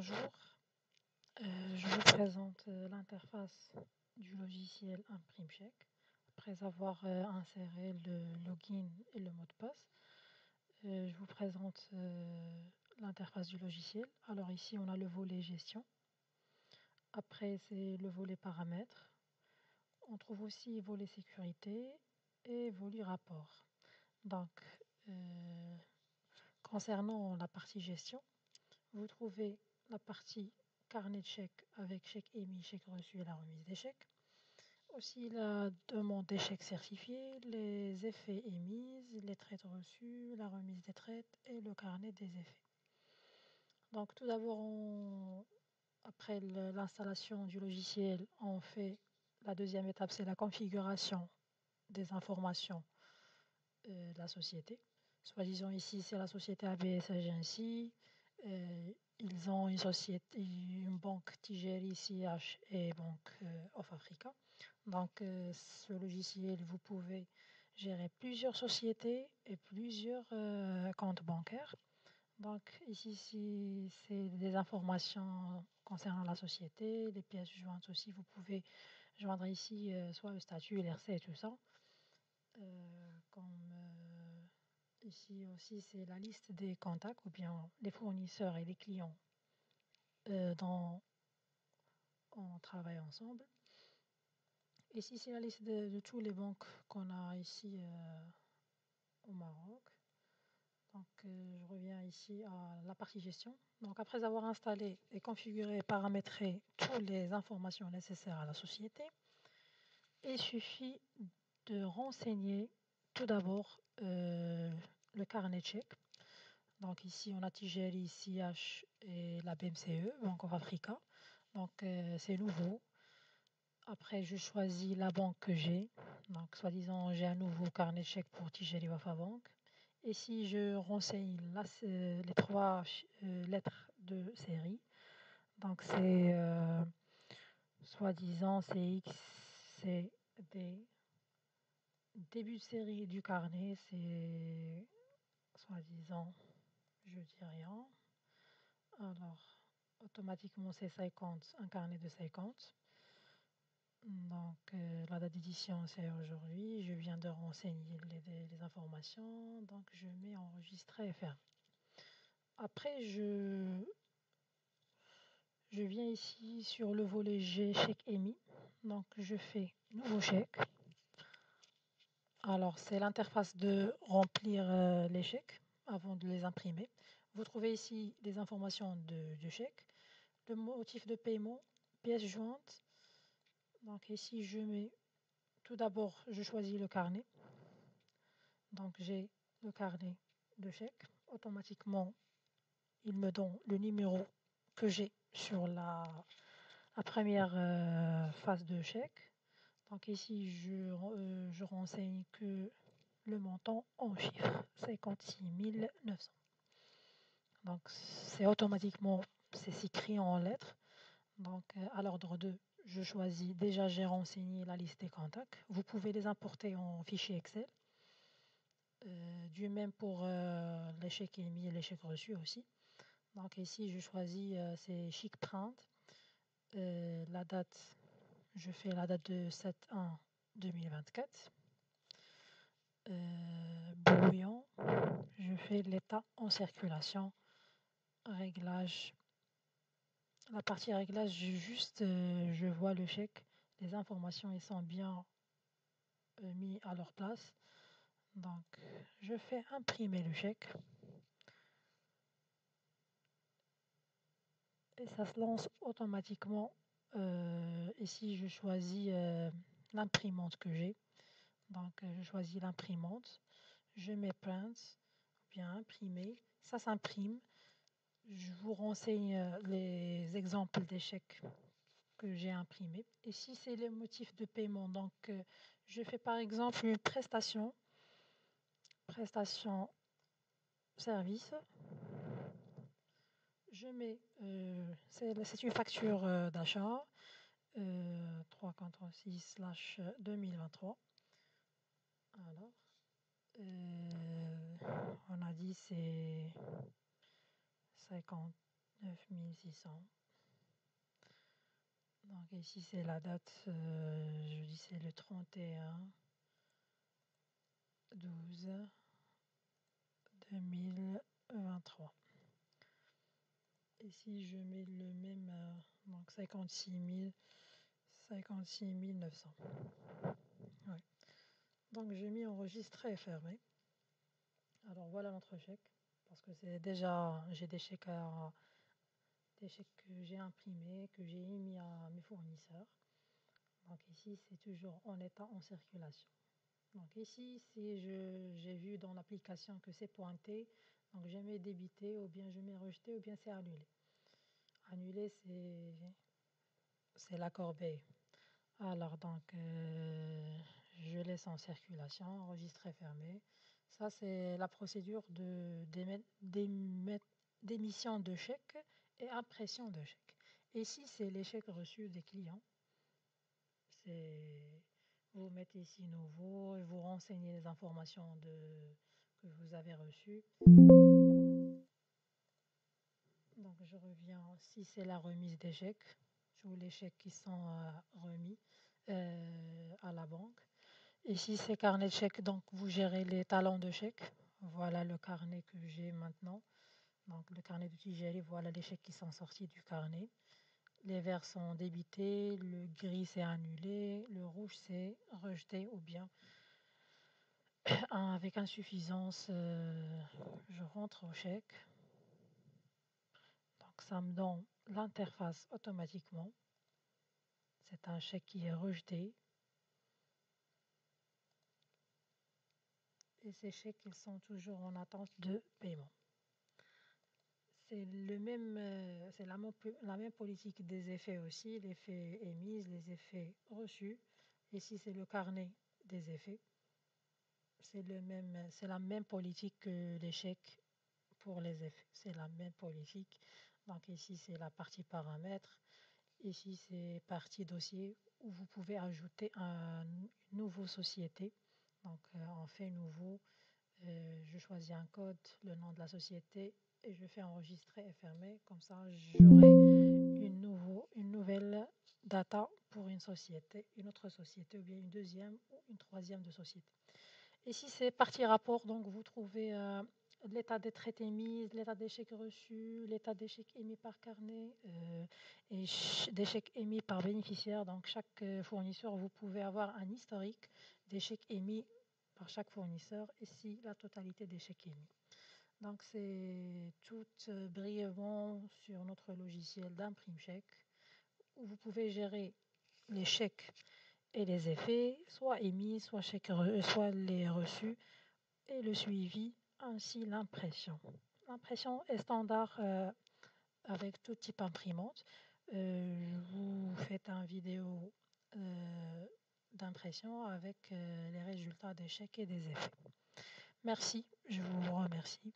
Bonjour, je vous présente l'interface du logiciel ImprimeCheck. Après avoir inséré le login et le mot de passe, je vous présente l'interface du logiciel. Alors ici, on a le volet gestion. Après, c'est le volet paramètres. On trouve aussi volet sécurité et volet rapport. Donc, concernant la partie gestion, vous trouvez la partie carnet de chèques avec chèque émis, chèque reçu et la remise des chèques. Aussi la demande des chèques certifiés, les effets émis, les traites reçues, la remise des traites et le carnet des effets. Donc tout d'abord, après l'installation du logiciel, on fait la deuxième étape, c'est la configuration des informations de la société. Soit disons ici, c'est la société ABS Agency. Ils ont une banque Tigeri CH et Banque of Africa. Donc, ce logiciel, vous pouvez gérer plusieurs sociétés et plusieurs comptes bancaires. Donc, ici, c'est des informations concernant la société, les pièces jointes aussi. Vous pouvez joindre ici soit le statut, l'RC et tout ça. Comme ici aussi, c'est la liste des contacts ou bien les fournisseurs et les clients dont on travaille ensemble. Ici, c'est la liste de tous les banques qu'on a ici au Maroc. Donc, je reviens ici à la partie gestion. Donc, après avoir installé et configuré et paramétré toutes les informations nécessaires à la société, il suffit de renseigner tout d'abord le carnet de chèques. Donc ici, on a Tigeri, CH et la BMCE, Banque of Africa. Donc c'est nouveau. Après, je choisis la banque que j'ai. Donc, soi-disant, j'ai un nouveau carnet de chèques pour Tigeri Wafa Bank. Et si je renseigne les trois lettres de série, donc c'est soi-disant CX, c'est D. Début de série du carnet, c'est soi-disant, je dis rien. Alors, automatiquement, c'est 50, un carnet de 50. Donc, la date d'édition, c'est aujourd'hui. Je viens de renseigner les informations. Donc, je mets enregistrer et faire. Après, je viens ici sur le volet G, chèque émis. Donc, je fais nouveau chèque. Alors, c'est l'interface de remplir les chèques avant de les imprimer. Vous trouvez ici des informations du chèque, le motif de paiement, pièces jointes. Donc ici, je mets tout d'abord, je choisis le carnet. Donc j'ai le carnet de chèques. Automatiquement, il me donne le numéro que j'ai sur la première phase de chèque. Donc ici, je renseigne que le montant en chiffres, 56 900. Donc c'est automatiquement, c'est écrit en lettres. Donc à l'ordre 2, je choisis, déjà j'ai renseigné la liste des contacts. Vous pouvez les importer en fichier Excel. Du même pour les chèques émis et les chèques reçus aussi. Donc ici, je choisis c'est Chic Print. La date, je fais la date de 7/1/2024. Brouillon, je fais l'état en circulation. Réglage. La partie réglage, je vois le chèque. Les informations elles sont bien mises à leur place. Donc, je fais imprimer le chèque. Et ça se lance automatiquement. Ici, je choisis l'imprimante que j'ai. Donc, je choisis l'imprimante. Je mets print, bien imprimer. Ça s'imprime. Je vous renseigne les exemples d'échecs que j'ai imprimés. Ici, c'est les motifs de paiement. Donc, je fais par exemple une prestation service. Je mets, c'est une facture d'achat 346/2023. Alors, on a dit c'est 50 9600. Donc ici c'est la date, je dis c'est le 31/12/2023. Et si je mets le même, donc 56 900. Ouais. Donc j'ai mis enregistré et fermé. Alors voilà notre chèque, parce que c'est déjà, j'ai des chèques que j'ai imprimés, que j'ai émis à mes fournisseurs. Donc ici c'est toujours en état en circulation. Donc ici, si j'ai vu dans l'application que c'est pointé, donc je mets débité, ou bien je mets rejeté, ou bien c'est annulé. Annulé, c'est la corbeille. Alors donc, je laisse en circulation, enregistré, fermé. Ça, c'est la procédure d'émission de chèques et impression de chèques. Ici, c'est les chèques reçus des clients. Vous mettez ici nouveau et vous renseignez les informations que vous avez reçues. Donc je reviens, si c'est la remise des chèques, tous les chèques qui sont remis à la banque. Ici c'est carnet de chèques, donc vous gérez les talons de chèques. Voilà le carnet que j'ai maintenant. Donc le carnet de Tigéri, voilà les chèques qui sont sortis du carnet. Les verts sont débités, le gris c'est annulé, le rouge c'est rejeté ou bien avec insuffisance, je rentre au chèque. Donc ça me donne l'interface automatiquement. C'est un chèque qui est rejeté. Et ces chèques, ils sont toujours en attente de paiement. C'est la même politique des effets aussi, l'effet émis, les effets reçus. Ici, c'est le carnet des effets. C'est la même politique que les chèques pour les effets. C'est la même politique. Donc ici, c'est la partie paramètres. Ici, c'est partie dossier où vous pouvez ajouter une nouvelle société. Donc, on fait nouveau. Je choisis un code, le nom de la société et je fais enregistrer et fermer. Comme ça, j'aurai une nouvelle data pour une société, une autre société ou bien une deuxième ou une troisième de société. Ici, c'est partie rapport. Donc, vous trouvez l'état des traités émis, l'état des chèques reçus, l'état des chèques émis par carnet et des chèques émis par bénéficiaire. Donc, chaque fournisseur, vous pouvez avoir un historique des chèques émis par chaque fournisseur. Ici, la totalité des chèques émis. Donc, c'est tout brièvement sur notre logiciel d'imprime chèque où vous pouvez gérer les chèques et les effets, soit émis, soit les reçus, et le suivi, ainsi l'impression. L'impression est standard avec tout type imprimante. Vous faites une vidéo d'impression avec les résultats des chèques et des effets. Merci, je vous remercie.